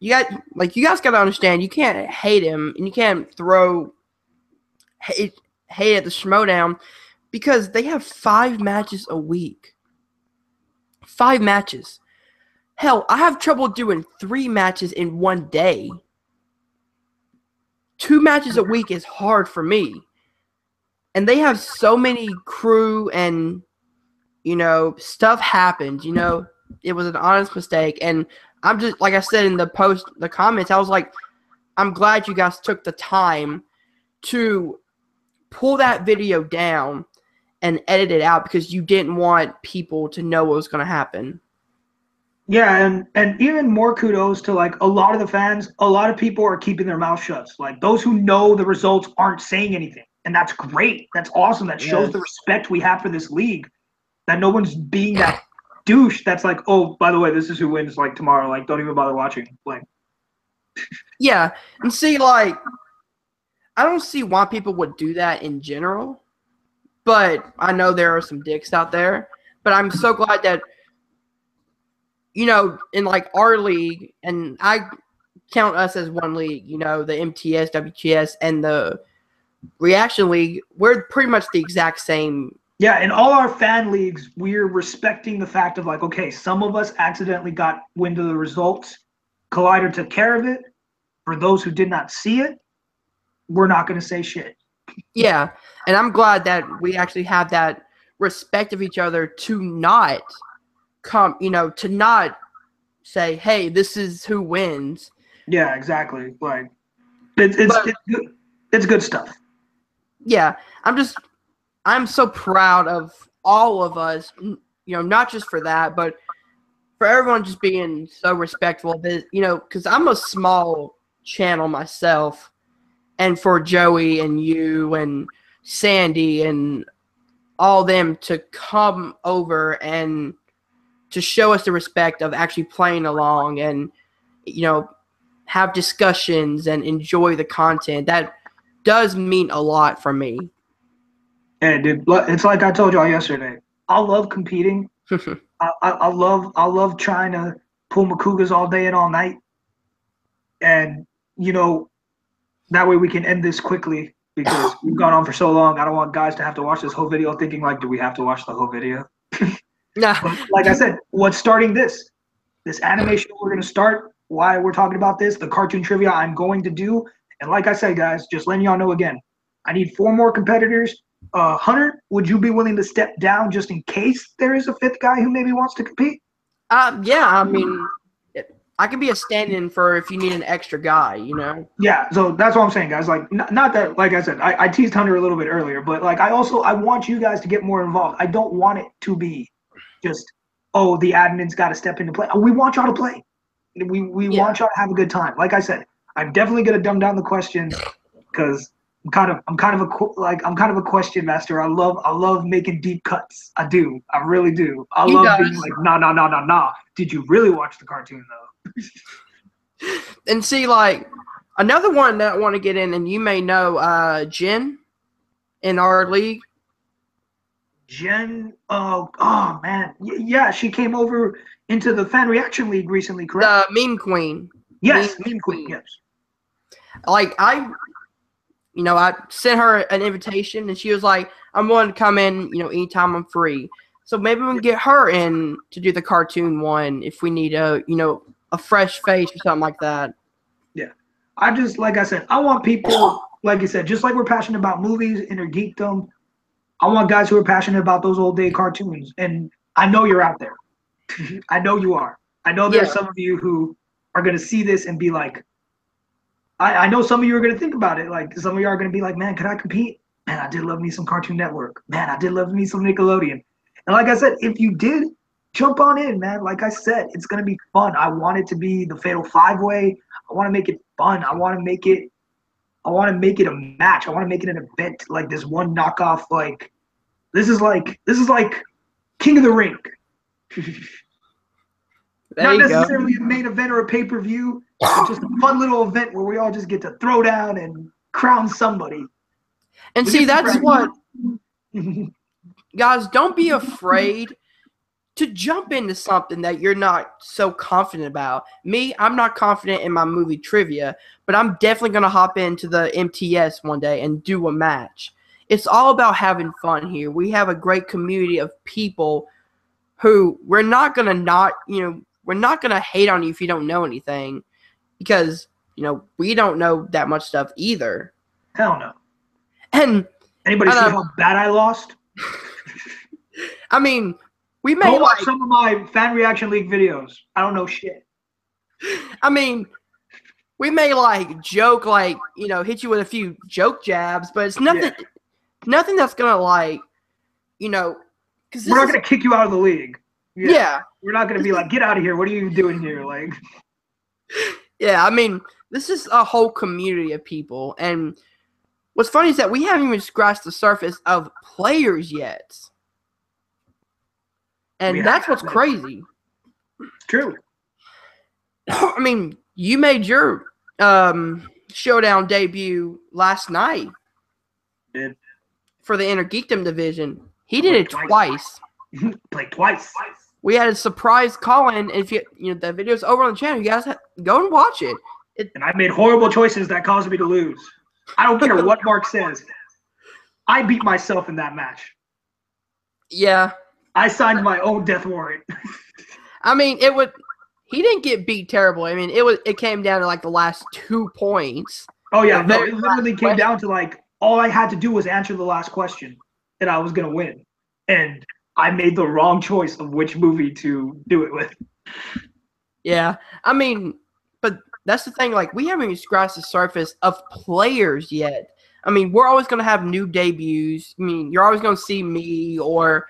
You guys got to understand, you can't hate him and you can't throw hate at the Schmodown because they have 5 matches a week. 5 matches. Hell, I have trouble doing 3 matches in one day. 2 matches a week is hard for me. And they have so many crew and, stuff happens, it was an honest mistake. And I'm just, like I said in the comments, I was like, I'm glad you guys took the time to pull that video down and edit it out because you didn't want people to know what was going to happen. Yeah, and even more kudos to like a lot of the fans. A lot of people are keeping their mouth shut. Like those who know the results aren't saying anything, and that's great. That's awesome. That shows the respect we have for this league. That no one's being that douche. That's like, oh, by the way, this is who wins. Like tomorrow. Like, don't even bother watching. Like, yeah, and see, like, I don't see why people would do that in general, but I know there are some dicks out there. But I'm so glad that, you know, in like our league, and I count us as one league, you know, the MTS, WTS, and the Reaction League, we're pretty much the exact same. Yeah, in all our fan leagues, we're respecting the fact of like, okay, some of us accidentally got wind of the results. Collider took care of it. For those who did not see it, we're not going to say shit. Yeah, and I'm glad that we actually have that respect of each other to not to not say, hey, this is who wins. Yeah, exactly. Like, it's good stuff. Yeah, I'm so proud of all of us, you know, not just for that, but for everyone just being so respectful. You know, because I'm a small channel myself, and for Joey and you and Sandy and all them to come over and to show us the respect of actually playing along and, you know, have discussions and enjoy the content, that does mean a lot for me. And it's like I told y'all yesterday. I love competing. I love trying to pull Makugas all day and all night. And, you know, that way we can end this quickly because we've gone on for so long. I don't want guys to have to watch this whole video thinking like, do we have to watch the whole video? Nah. But like I said, what's starting this animation we're going to start, why we're talking about this, the cartoon trivia I'm going to do. And like I said, guys, just letting y'all know again, I need 4 more competitors. Hunter, would you be willing to step down just in case there is a 5th guy who maybe wants to compete? Yeah, I mean, I could be a stand-in for if you need an extra guy, you know? Yeah, so that's what I'm saying, guys. Like, not that, like I said, I teased Hunter a little bit earlier, but like I want you guys to get more involved. I don't want it to be just, oh, the admin's got to step into play. We want y'all to play. We want y'all to have a good time. Like I said, I'm definitely gonna dumb down the questions because I'm kind of a question master. I love making deep cuts. I do. I really do. I love being like, nah. Did you really watch the cartoon though? And see, like, another one that I want to get in, and you may know Jen in our league. Jen, oh man, yeah, she came over into the fan reaction league recently, correct? The meme queen. Yes, meme queen. Yes. Like I sent her an invitation, and she was like, "I'm willing to come in, you know, anytime I'm free." So maybe we can get her in to do the cartoon one if we need a fresh face or something like that. Yeah, I just, like I said, I want people, like you said, just like we're passionate about movies, inner geekdom. I want guys who are passionate about those old day cartoons, and I know you're out there. I know you are. I know there's some of you who are going to see this and be like, I know some of you are going to think about it. Like, some of you are going to be like, man, could I compete? Man, I did love me some Cartoon Network. Man, I did love me some Nickelodeon. And like I said, if you did, jump on in, man. Like I said, it's going to be fun. I want it to be the Fatal 5-Way. I want to make it fun. I want to make it a match. I want to make it an event, like this one knockoff. Like, this is like King of the Ring. Not necessarily a main event or a pay-per-view, but just a fun little event where we all just get to throw down and crown somebody. And see, that's what, guys, don't be afraid to jump into something that you're not so confident about. Me, I'm not confident in my movie trivia, but I'm definitely going to hop into the MTS one day and do a match. It's all about having fun here. We have a great community of people who we're not going to hate on you if you don't know anything, because, you know, we don't know that much stuff either. Hell no. And anybody see how bad I lost? I mean, We Go may watch some of my fan reaction league videos. I don't know shit. I mean, we may like joke, like, you know, hit you with a few joke jabs, but it's nothing. Yeah. Nothing that's gonna like, you know, because We're not gonna kick you out of the league. Yeah. We're not gonna be like, get out of here. What are you doing here? Like. Yeah, I mean, this is a whole community of people, and what's funny is that we haven't even scratched the surface of players yet, and that's what's crazy. It's true. I mean, you made your showdown debut last night. Did. For the Inner Geekdom division. He did it twice. Played twice. We had a surprise call-in. If you know the video's over on the channel, you guys go and watch it. And I made horrible choices that caused me to lose. I don't care what Mark says. I beat myself in that match. Yeah. I signed my own death warrant. I mean, he didn't get beat terribly. I mean, it came down to like the last 2 points. Oh yeah, no, it literally came down to like all I had to do was answer the last question and I was gonna win. And I made the wrong choice of which movie to do it with. Yeah. I mean, but that's the thing, like we haven't even scratched the surface of players yet. I mean, we're always gonna have new debuts. I mean, you're always gonna see me or,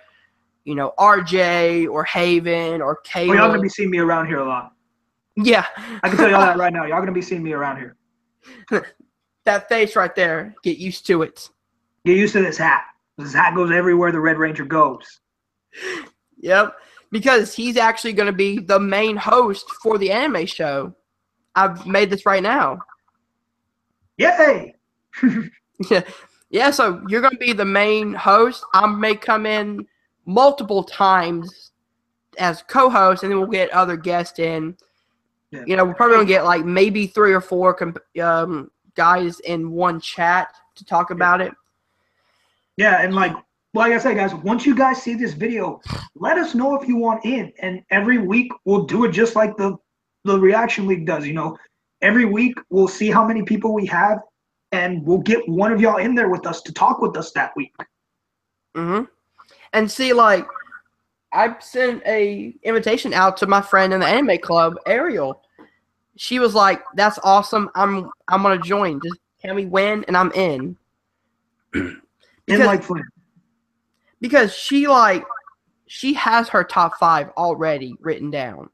you know, RJ or Haven or Caleb. Well, y'all gonna be seeing me around here a lot. Yeah. I can tell y'all that right now. Y'all gonna be seeing me around here. That face right there. Get used to it. Get used to this hat. This hat goes everywhere the Red Ranger goes. Yep. Because he's actually going to be the main host for the anime show. I've made this right now. Yay! Yeah, so you're going to be the main host. I may come in multiple times as co-host, and then we'll get other guests in. Yeah. You know, we're probably going to get like maybe 3 or 4 guys in one chat to talk about it. Yeah, and like I said, guys, once you guys see this video, let us know if you want in. And every week we'll do it just like the Reaction League does, you know. Every week we'll see how many people we have, and we'll get one of y'all in there with us to talk with us that week. Mm-hmm. And see, like, I sent a invitation out to my friend in the anime club, Ariel. She was like, "That's awesome. I'm gonna join. Just tell me when, and I'm in." Because she has her top 5 already written down.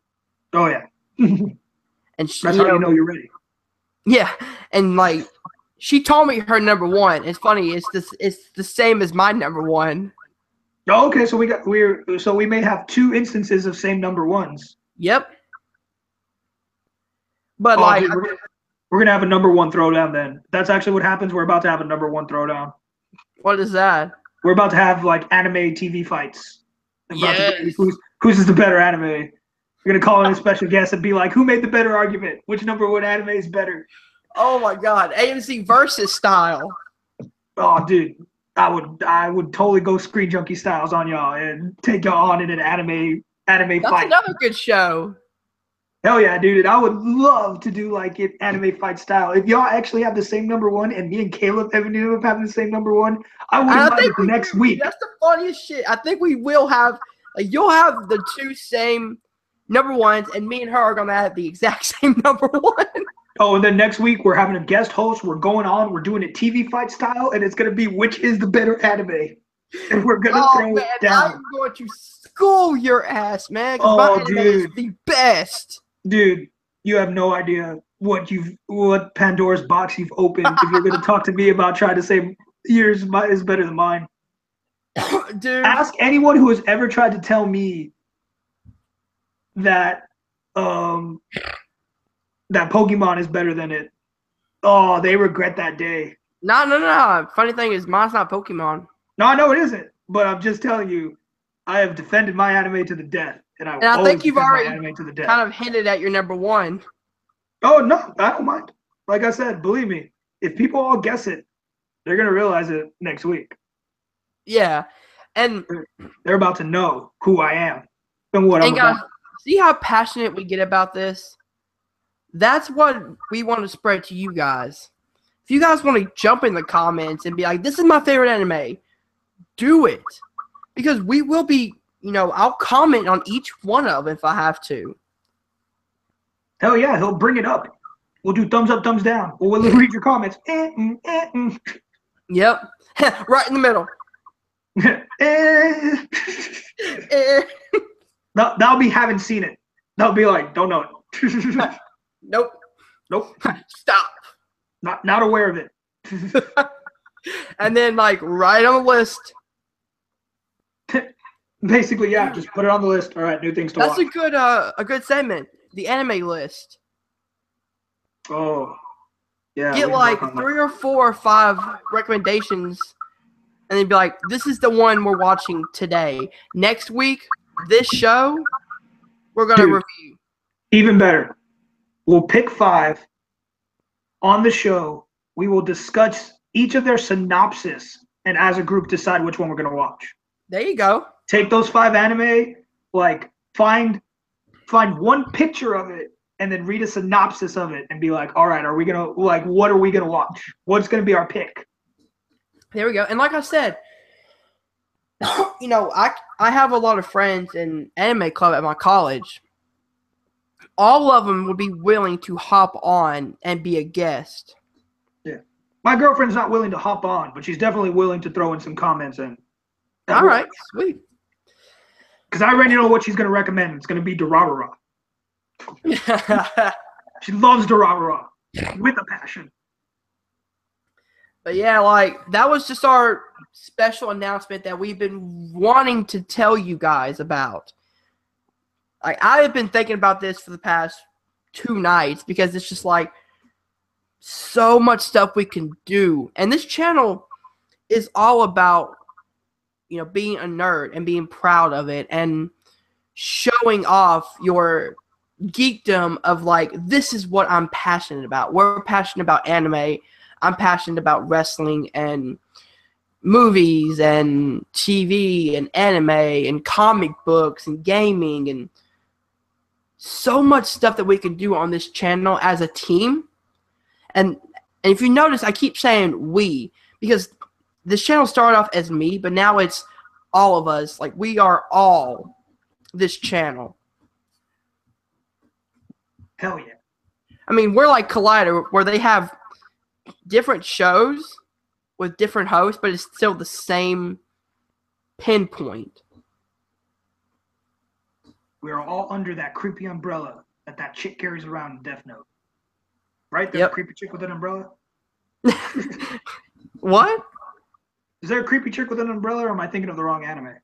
Oh yeah. And she, that's how you know you're ready. Yeah, and like she told me her number 1. It's funny. It's the same as my number 1. Oh, okay. So we may have 2 instances of same number 1s. Yep. But like, dude, we're gonna have a number 1 throwdown then. That's actually what happens. We're about to have a number 1 throwdown. What is that? We're about to have like anime TV fights. Yes. Whose is the better anime? We're gonna call in a special guest and be like, who made the better argument? Which number 1 anime is better? Oh my God, AMC versus style. Oh, dude, I would totally go Screen Junkie styles on y'all and take y'all on in an anime That's fight. That's another good show. Hell yeah, dude! I would love to do like an anime fight style. If y'all actually have the same number 1, and me and Caleb ended up having the same number 1, I wouldn't mind it next week. That's the funniest shit. I think we will have like you'll have the 2 same number 1s, and me and her are gonna have the exact same number 1. Oh, and then next week we're having a guest host. We're going on. We're doing it TV fight style, and it's gonna be which is the better anime, and we're gonna throw it down. I'm going to school your ass, man. Oh, my anime dude, is the best. Dude, you have no idea what Pandora's box you've opened if you're gonna talk to me about trying to say yours is better than mine. Dude, ask anyone who has ever tried to tell me that that Pokemon is better than it. Oh, they regret that day. No. Funny thing is, mine's not Pokemon. No, I know it isn't. But I'm just telling you, I have defended my anime to the death. And I think you've already kind of hinted at your number 1. Oh, no, I don't mind. Like I said, believe me, if people all guess it, they're going to realize it next week. Yeah. And they're about to know who I am and what I'm about. See how passionate we get about this? That's what we want to spread to you guys. If you guys want to jump in the comments and be like, this is my favorite anime, do it. Because we will be, I'll comment on each one of them if I have to. Hell yeah, he'll bring it up. We'll do thumbs up, thumbs down. Or we'll read your comments. Yep. Right in the middle. That'll be haven't seen it. That'll be like, don't know it. Nope. Stop. Not aware of it. And then like right on the list. Basically, yeah, just put it on the list. All right, new things to watch. That's a good segment. The anime list. Oh, yeah. Get like 3 or 4 or 5 recommendations, and then be like, "This is the one we're watching today. Next week, this show, we're gonna review." Even better, we'll pick 5 on the show. We will discuss each of their synopsis, and as a group, decide which one we're gonna watch. There you go. Take those 5 anime, like find one picture of it, and then read a synopsis of it and be like, all right, what are we gonna watch? What's gonna be our pick? There we go. And like I said, I have a lot of friends in anime club at my college. All of them would be willing to hop on and be a guest. Yeah. My girlfriend's not willing to hop on, but she's definitely willing to throw in some comments in. All right, sweet. Because I already know what she's gonna recommend. It's gonna be Durarara. She loves Durarara with a passion. But yeah, like that was just our special announcement that we've been wanting to tell you guys about. Like I have been thinking about this for the past 2 nights because it's just like so much stuff we can do. And this channel is all about being a nerd and being proud of it and showing off your geekdom of like, this is what I'm passionate about. We're passionate about anime. I'm passionate about wrestling and movies and TV and anime and comic books and gaming and so much stuff that we can do on this channel as a team. And if you notice, I keep saying we because this channel started off as me, but now it's all of us. Like we are all this channel. Hell yeah. I mean, we're like Collider, where they have different shows with different hosts, but it's still the same pinpoint. We are all under that creepy umbrella that chick carries around in Death Note. Right? There's Yep. a creepy chick with an umbrella. What? Is there a creepy chick with an umbrella, or am I thinking of the wrong anime?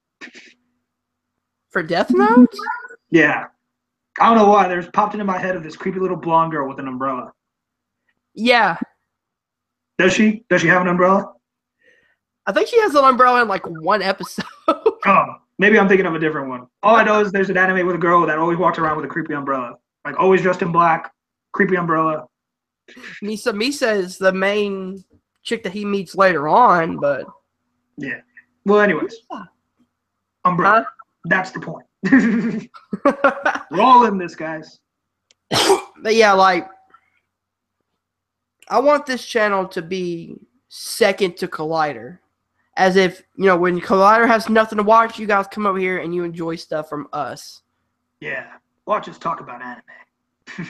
For Death Note? Yeah. I don't know why. There's popped into my head of this creepy little blonde girl with an umbrella. Yeah. Does she? Does she have an umbrella? I think she has an umbrella in like 1 episode. Oh, maybe I'm thinking of a different one. All I know is there's an anime with a girl that always walks around with a creepy umbrella. Like always dressed in black, creepy umbrella. Misa is the main chick that he meets later on, but yeah. Well, anyways, umbrella. Huh? That's the point. We're all in this, guys. But yeah, like I want this channel to be second to Collider. As if, when Collider has nothing to watch, you guys come over here and you enjoy stuff from us. Yeah. Watch us talk about anime.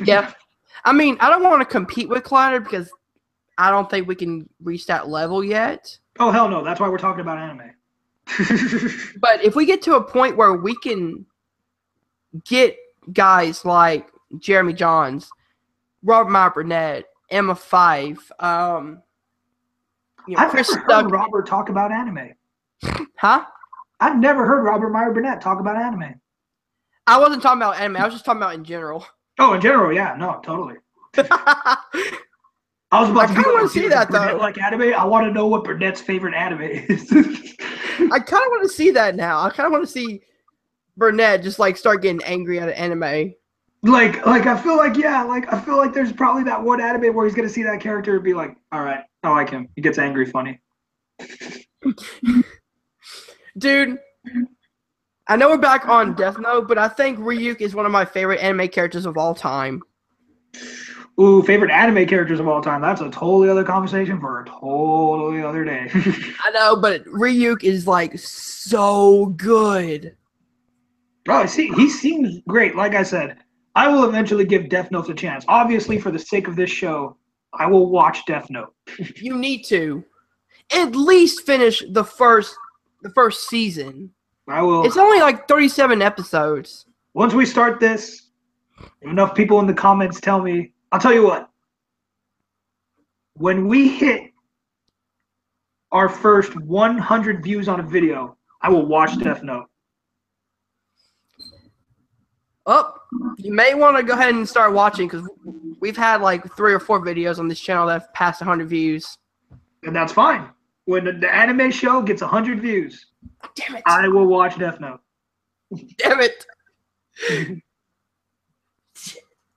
Yeah. I mean, I don't want to compete with Collider because I don't think we can reach that level yet. Oh, hell no. That's why we're talking about anime. But if we get to a point where we can get guys like Jeremy Johns, Robert Meyer Burnett, Emma Fife, I've Chris never Stuck. heard Robert talk about anime. Huh? I've never heard Robert Meyer Burnett talk about anime. I wasn't talking about anime. I was just talking about in general. Oh, in general, yeah. No, totally. I was about to kinda wanna see that, though. Like anime, I want to know what Burnett's favorite anime is. I kind of want to see that now. I kind of want to see Burnett just like start getting angry at an anime. Like I feel like I feel like there's probably that one anime where he's gonna see that character and be like, all right, I like him. He gets angry funny. Dude, I know we're back on Death Note, but I think Ryuk is one of my favorite anime characters of all time. Ooh, favorite anime characters of all time. That's a totally other conversation for a totally other day. I know, but Ryuk is like so good. Oh, see, he seems great. Like I said, I will eventually give Death Note a chance. Obviously, for the sake of this show, I will watch Death Note. You need to at least finish the first season. I will. It's only like 37 episodes. Once we start this, enough people in the comments tell me. I'll tell you what. When we hit our first 100 views on a video, I will watch Death Note. Oh, you may want to go ahead and start watching because we've had like 3 or 4 videos on this channel that have passed 100 views. And that's fine. When the anime show gets 100 views, damn it, I will watch Death Note. Damn it.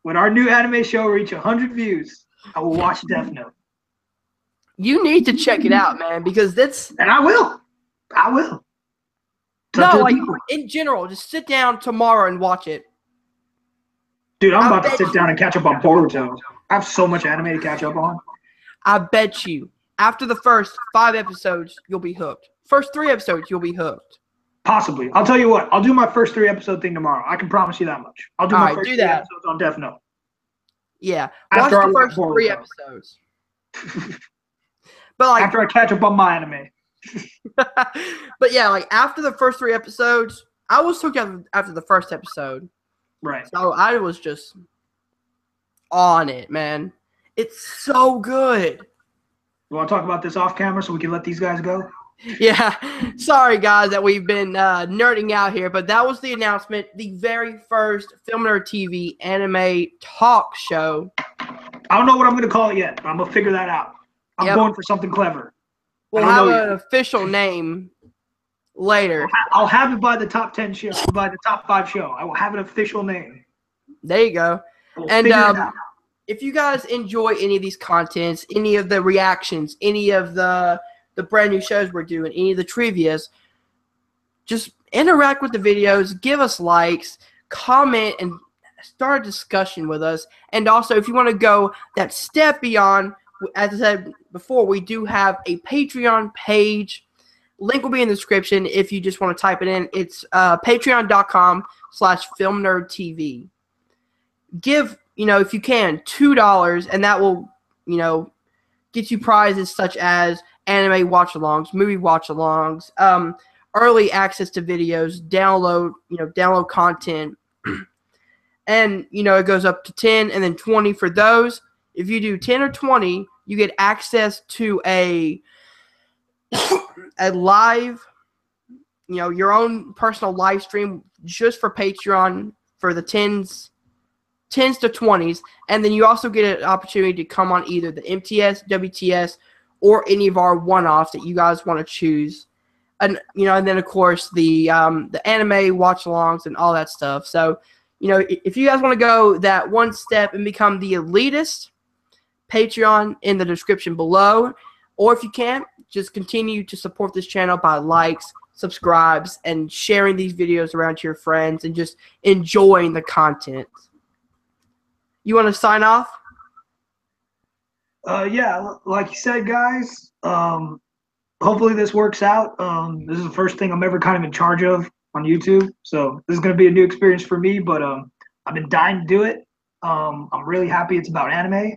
When our new anime show reach 100 views, I will watch Death Note. You need to check it out, man, because that's... And I will. I will. No, like, in general, just sit down tomorrow and watch it. Dude, I'm about to sit down and catch up on Boruto. I have so much anime to catch up on. I bet you, after the first 5 episodes, you'll be hooked. First 3 episodes, you'll be hooked. Possibly. I'll tell you what. I'll do my first 3 episode thing tomorrow. I can promise you that much. I'll do my first 3 episodes on Death Note. Yeah. Watch the first 3 episodes. But like, after I catch up on my anime. But yeah, like after the first 3 episodes, I was hooked after the first episode. Right. So I was just on it, man. It's so good. You want to talk about this off camera so we can let these guys go? Yeah. Sorry, guys, that we've been nerding out here, but that was the announcement. The very first Film Nerd TV anime talk show. I don't know what I'm going to call it yet, but I'm going to figure that out. I'm going for something clever. We'll have an official name later. I'll have it by the top 10 show, by the top 5 show. I will have an official name. There you go. And if you guys enjoy any of these contents, any of the reactions, any of the brand new shows we're doing, any of the trivias, just interact with the videos, give us likes, comment, and start a discussion with us. And also, if you want to go that step beyond, as I said before, we do have a Patreon page. Link will be in the description if you just want to type it in. It's patreon.com/filmnerdtv. Give, if you can, $2, and that will, get you prizes such as anime watch-alongs, movie watch-alongs, early access to videos, download content, and, it goes up to 10 and then 20 for those. If you do 10 or 20, you get access to a live, your own personal live stream just for Patreon for the 10s to 20s, and then you also get an opportunity to come on either the MTS, WTS, or any of our one-offs that you guys want to choose, and and then of course the anime watch-alongs and all that stuff. So, if you guys want to go that one step and become the elitist, Patreon in the description below, or if you can't, just continue to support this channel by likes, subscribes, and sharing these videos around to your friends and just enjoying the content. You want to sign off? Yeah, like you said, guys, hopefully this works out. This is the first thing I'm ever kind of in charge of on YouTube, so this is going to be a new experience for me, but I've been dying to do it. I'm really happy it's about anime,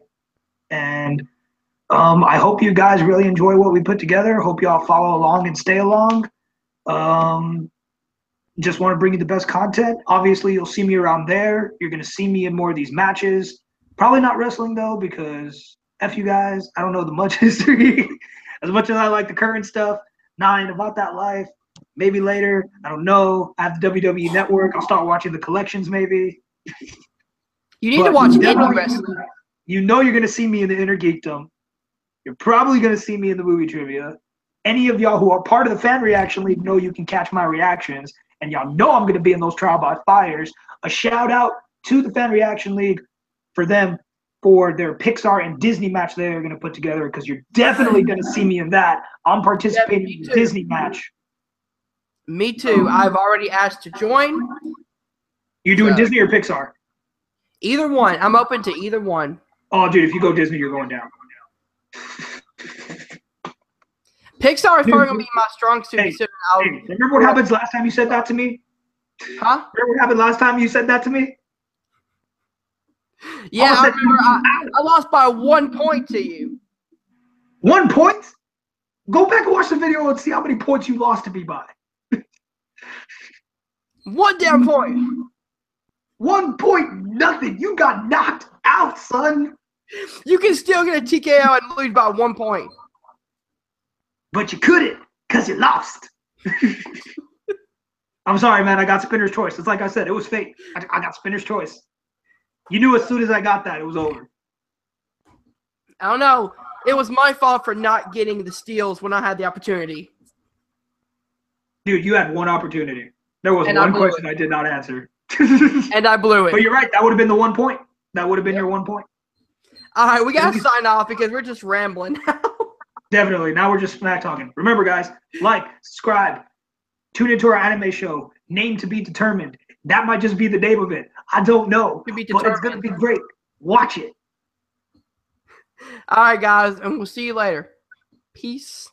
and I hope you guys really enjoy what we put together. Hope you all follow along and stay along. Just want to bring you the best content. Obviously, you'll see me around there. You're going to see me in more of these matches. Probably not wrestling, though, because F you guys. I don't know the much history. As much as I like the current stuff, I ain't about that life. Maybe later. I don't know. I have the WWE Network. I'll start watching the collections maybe. You need to watch indie wrestling. You're going to see me in the Inner Geekdom. You're probably going to see me in the movie trivia. Any of y'all who are part of the Fan Reaction League know you can catch my reactions. And y'all know I'm going to be in those Trial by Fires. A shout out to the Fan Reaction League for them for their Pixar and Disney match they're going to put together, because you're definitely going to see me in that. I'm participating in the Disney match. Me too. I've already asked to join. You doing Disney or Pixar? Either one. I'm open to either one. Oh, dude, if you go Disney, you're going down. Pixar is probably going to be my strong suit. Hey, remember what happened last time you said that to me? Huh? Remember what happened last time you said that to me? Yeah, I remember. I lost by 1 point to you. 1 point? Go back and watch the video and see how many points you lost to me by. 1 damn point. 1 point, nothing. You got knocked out, son. You can still get a TKO and lose by 1 point. But you couldn't because you lost. I'm sorry, man. I got spinner's choice. It's like I said, it was fate. I got spinner's choice. You knew as soon as I got that, it was over. I don't know. It was my fault for not getting the steals when I had the opportunity. Dude, you had one opportunity. There was one question I did not answer. And I blew it. But you're right. That would have been the 1 point. That would have been your 1 point. All right, we got to sign off because we're just rambling now. Definitely. Now we're just smack talking. Remember, guys, like, subscribe, tune into our anime show, name to be determined. That might just be the name of it. I don't know. But it's going to be great. Watch it. All right, guys, and we'll see you later. Peace.